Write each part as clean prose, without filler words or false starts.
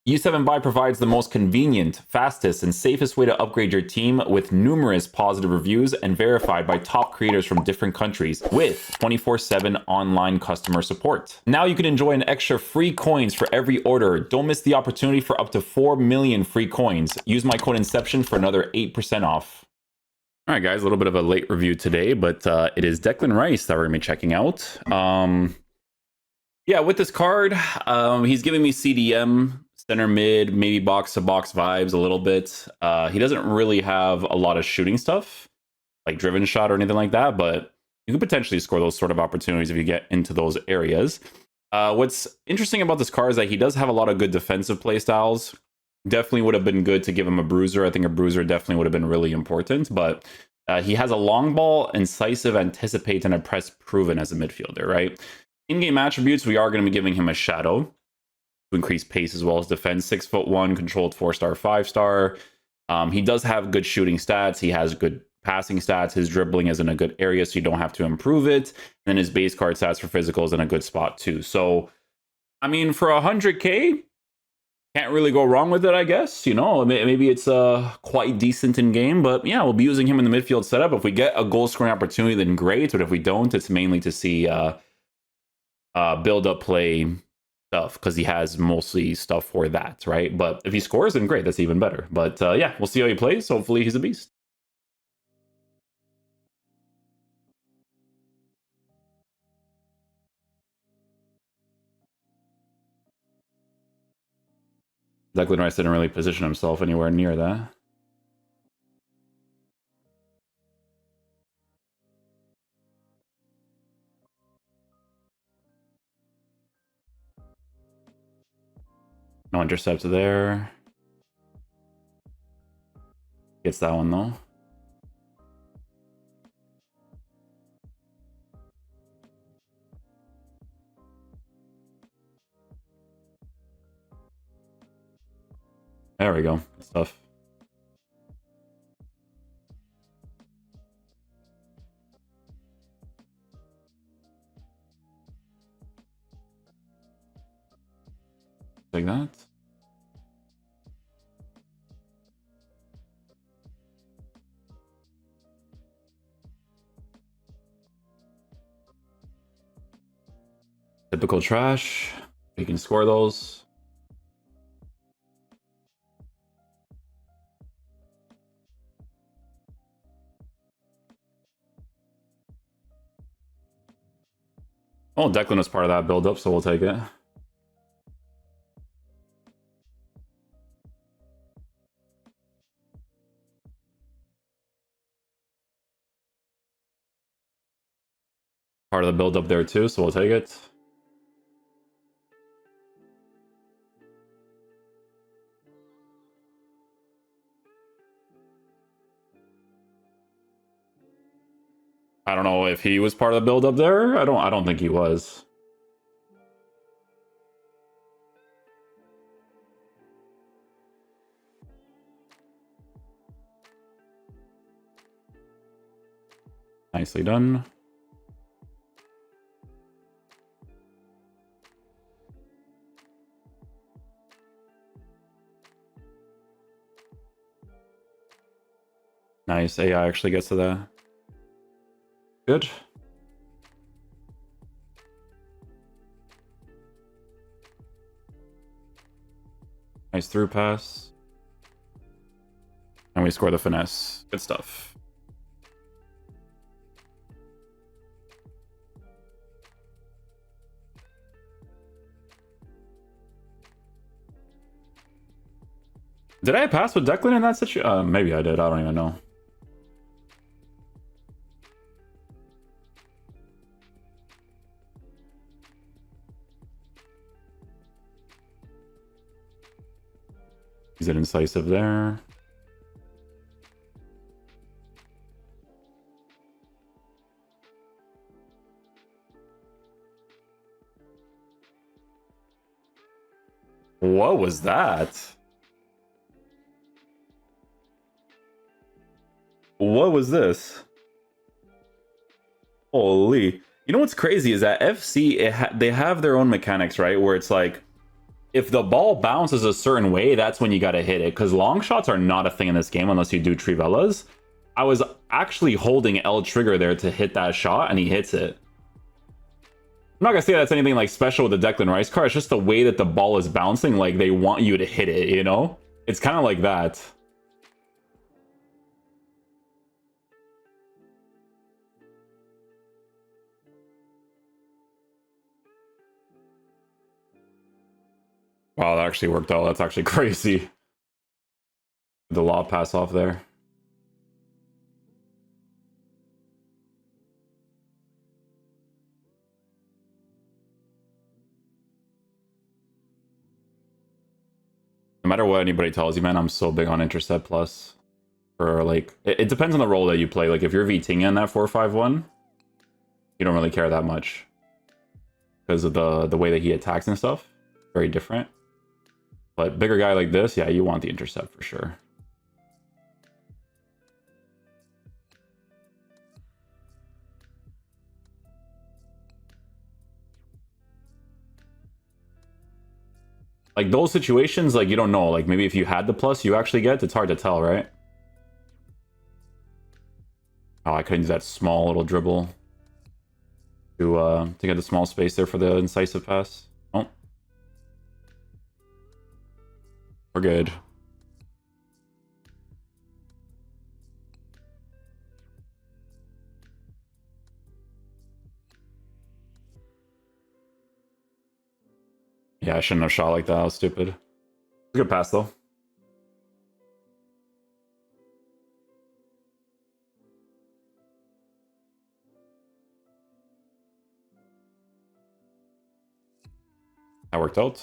U7 Buy provides the most convenient, fastest, and safest way to upgrade your team with numerous positive reviews and verified by top creators from different countries with 24/7 online customer support. Now you can enjoy an extra free coins for every order. Don't miss the opportunity for up to 4 million free coins. Use my code Inception for another 8% off. All right, guys, a little bit of a late review today, but it is Declan Rice that we're going to be checking out. Yeah, with this card, he's giving me CDM, center mid, maybe box-to-box vibes a little bit. He doesn't really have a lot of shooting stuff, like driven shot or anything like that, but you can potentially score those sort of opportunities if you get into those areas. What's interesting about this card is that he does have a lot of good defensive playstyles. Definitely would have been good to give him a bruiser. I think a bruiser definitely would have been really important, but he has a long ball, incisive, anticipate, and a press proven as a midfielder, right? In-game attributes, we are going to be giving him a shadow to increase pace as well as defense. 6'1", controlled 4-star, 5-star. He does have good shooting stats. He has good passing stats. His dribbling is in a good area, so you don't have to improve it. And then his base card stats for physical is in a good spot too. So, I mean, for 100K, can't really go wrong with it, I guess. You know, maybe it's quite decent in game, but yeah, we'll be using him in the midfield setup. If we get a goal scoring opportunity, then great. But if we don't, it's mainly to see build up play stuff because he has mostly stuff for that, right? But if he scores, then great, that's even better. But yeah, we'll see how he plays. Hopefully he's a beast. Declan Rice didn't really position himself anywhere near that. No intercept there. Gets that one though. There we go. Good stuff. Like that. Typical trash. You can score those. Oh, Declan was part of that build-up, so we'll take it. Part of the build-up there too, so we'll take it. I don't know if he was part of the build-up there. I don't think he was. Nicely done. Nice. AI actually gets to that. Good. Nice through pass. And we score the finesse. Good stuff. Did I pass with Declan in that situation? Maybe I did. I don't even know. Is it incisive there? What was that? What was this? Holy. You know what's crazy is that FC, they have their own mechanics, right? Where it's like, if the ball bounces a certain way, that's when you got to hit it. Because long shots are not a thing in this game unless you do trivellas. I was actually holding L trigger there to hit that shot, and he hits it. I'm not gonna say that's anything like special with the Declan Rice card. It's just the way that the ball is bouncing. Like they want you to hit it, you know? It's kind of like that. Wow, that actually worked out. That's actually crazy. The lob pass off there. No matter what anybody tells you, man, I'm so big on intercept plus. Or like, it depends on the role that you play. Like if you're Vitinha in that 4-5-1, you don't really care that much because of the way that he attacks and stuff. Very different. But bigger guy like this, yeah, you want the intercept for sure. Like those situations, like you don't know. Like maybe if you had the plus you actually get, it's hard to tell, right? Oh, I couldn't do that small little dribble to get the small space there for the incisive pass. Oh. We're good. Yeah, I shouldn't have shot like that. I was stupid. Good pass, though. That worked out.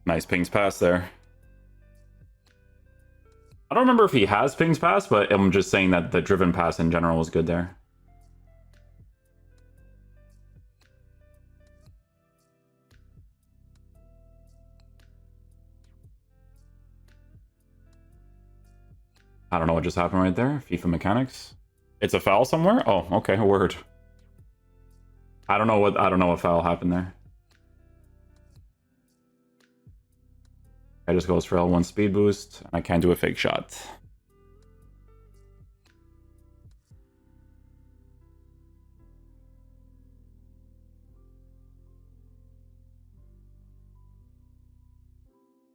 Nice pings pass there. I don't remember if he has pings pass, but I'm just saying that the driven pass in general was good there. I don't know what just happened right there. FIFA mechanics. It's a foul somewhere? Oh, okay, a word. I don't know what foul happened there. I just goes for L1 speed boost, and I can't do a fake shot.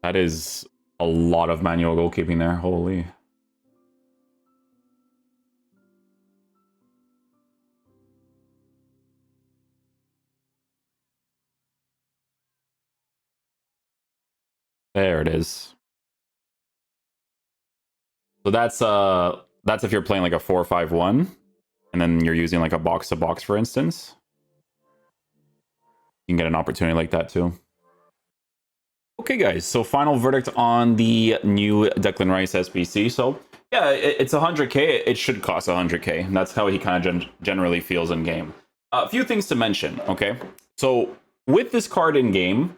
That is a lot of manual goalkeeping there. Holy. There it is. So that's if you're playing like a 4-5-1, and then you're using like a box to box, for instance. You can get an opportunity like that too. Okay, guys. So final verdict on the new Declan Rice SBC. So yeah, it's 100k. It should cost 100k. That's how he kind of generally feels in game. A few things to mention. Okay, so with this card in game,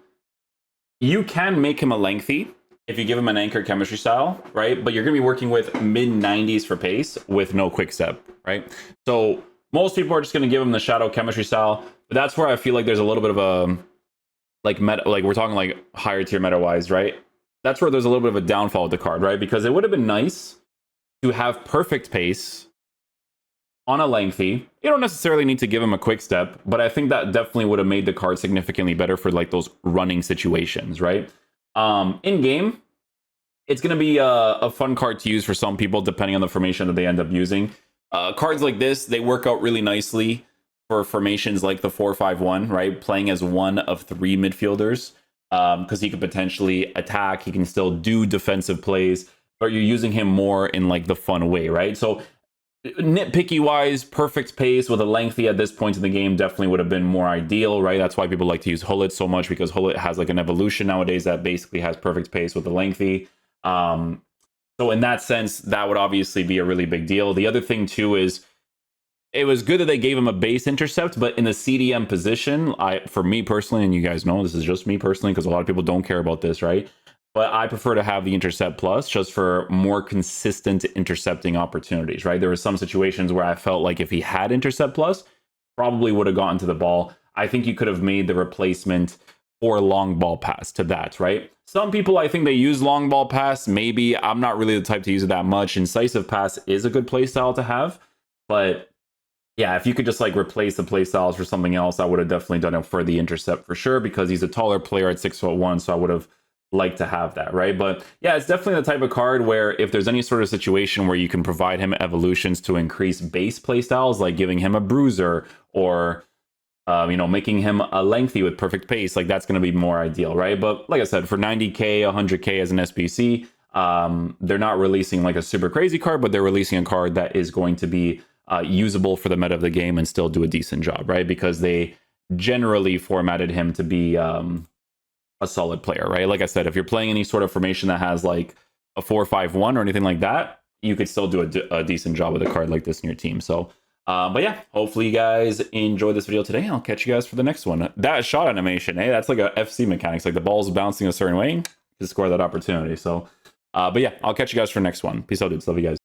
you can make him a lengthy if you give him an anchor chemistry style, right? But you're going to be working with mid 90s for pace with no quick step, right? So most people are just going to give him the shadow chemistry style, but that's where I feel like there's a little bit of a like meta, like we're talking like higher tier meta wise, right? That's where there's a little bit of a downfall with the card, right? Because it would have been nice to have perfect pace on a lengthy. You don't necessarily need to give him a quick step, but I think that definitely would have made the card significantly better for like those running situations, right? In game, it's going to be a fun card to use for some people depending on the formation that they end up using. Cards like this, they work out really nicely for formations like the 4-5-1, right? Playing as one of three midfielders, because he could potentially attack, he can still do defensive plays, but you're using him more in like the fun way, right? So nitpicky wise, perfect pace with a lengthy at this point in the game definitely would have been more ideal, right? That's why people like to use Hullet so much, because Hullet has like an evolution nowadays that basically has perfect pace with the lengthy. So in that sense, that would obviously be a really big deal. The other thing too is it was good that they gave him a base intercept, but in the CDM position, for me personally, and you guys know this is just me personally, because a lot of people don't care about this, right? but I prefer to have the intercept plus just for more consistent intercepting opportunities, right? There were some situations where I felt like if he had intercept plus, probably would have gotten to the ball. I think you could have made the replacement for long ball pass to that, right? Some people, I think they use long ball pass. Maybe I'm not really the type to use it that much. Incisive pass is a good playstyle to have, but yeah, if you could just like replace the playstyles for something else, I would have definitely done it for the intercept for sure, because he's a taller player at 6'1", so I would have liked to have that, right? But yeah, it's definitely the type of card where if there's any sort of situation where you can provide him evolutions to increase base playstyles, like giving him a bruiser or making him a lengthy with perfect pace, like that's going to be more ideal, right? But like I said, for 90k, 100k as an SBC, they're not releasing like a super crazy card, but they're releasing a card that is going to be usable for the meta of the game and still do a decent job, right? Because they generally formatted him to be a solid player, right? Like I said, if you're playing any sort of formation that has like a 4-5-1 or anything like that, you could still do a decent job with a card like this in your team. So but yeah, hopefully you guys enjoyed this video today. I'll catch you guys for the next one. That shot animation, that's like a FC mechanics, like the ball's bouncing a certain way to score that opportunity. So but yeah, I'll catch you guys for the next one. Peace out, dudes. Love you guys.